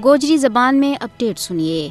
گوجری زبان میں اپڈیٹ سنیے۔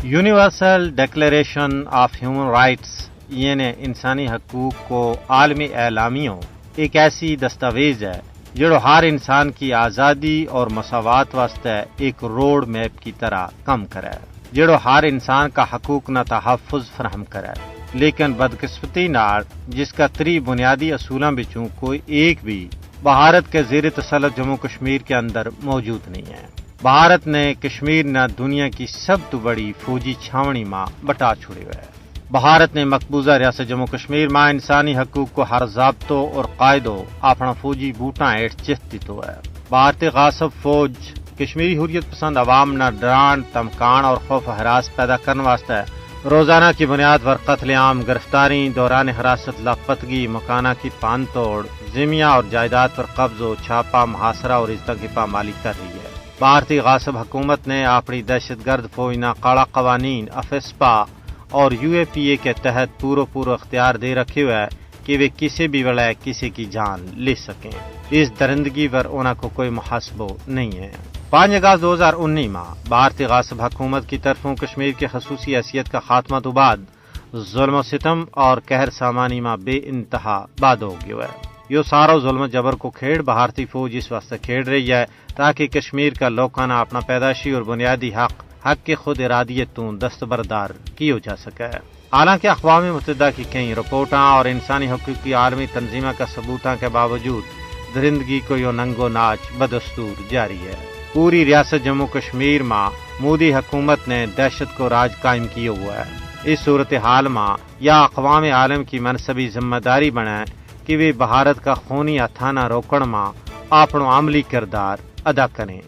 Universal declaration of human rights یعنی انسانی حقوق کو عالمی اعلامیوں ایک ایسی دستاویز ہے جو ہر انسان کی آزادی اور مساوات واسطے ایک روڈ میپ کی طرح کم کرے، جو ہر انسان کا حقوق نہ تحفظ فراہم کرے، لیکن بدقسمتی نال جس کا 3 بنیادی اصولوں بچوں کوئی ایک بھی بھارت کے زیر تسلط جموں کشمیر کے اندر موجود نہیں ہے۔ بھارت نے کشمیر نہ دنیا کی سب تو بڑی فوجی چھاونی ماں بٹا چھوڑے ہوئے ہے۔ بھارت نے مقبوضہ ریاست جموں کشمیر ماں انسانی حقوق کو ہر ضابطوں اور قائدوں اپنا فوجی بوٹاں ہیٹھ چست دیتو ہے۔ بھارتی غاصب فوج کشمیری حریت پسند عوام نہ ڈران، دھمکان اور خوف و ہراس پیدا کرنے واسطے روزانہ کی بنیاد پر قتل عام، گرفتاری، دوران حراست لاپتگی، مکانہ کی پان توڑ، زمین اور جائیداد پر قبض و چھاپہ، محاصرہ اور عزت کی پامالی کر رہی ہے۔ بھارتی غاصب حکومت نے اپنی دہشت گرد فوج نہ کالا قوانین افسپا اور UAPA کے تحت پورا اختیار دے رکھے ہوئے کہ وہ کسی بھی وقت کسی کی جان لے سکیں۔ اس درندگی پر انہوں کو کوئی محاسبہ نہیں ہے۔ 5 اگست 2019 میں بھارتی غاصب حکومت کی طرفوں کشمیر کی خصوصی حیثیت کا خاتمہ تو بعد ظلم و ستم اور قہر سامانی میں بے انتہا باد ہو گیا ہے۔ یہ سارا ظلم جبر کو کھیڑ بھارتی فوج اس واسطے کھیڑ رہی ہے تاکہ کشمیر کا لوکانہ اپنا پیدائشی اور بنیادی حق کی خود ارادیت تو دستبردار کیا جا سکے۔ حالانکہ اقوام متحدہ کی کئی رپورٹاں اور انسانی حقوق کی عالمی تنظیموں کا ثبوتوں کے باوجود درندگی کو یہ ننگو ناچ بدستور جاری ہے۔ پوری ریاست جموں کشمیر میں مودی حکومت نے دہشت کو راج قائم کیا ہوا ہے۔ اس صورتحال میں یا اقوام عالم کی منصبی ذمہ داری بنے کہ وہ بھارت کا خونی ہتھانہ روکن میں اپنا عملی کردار ادا کریں۔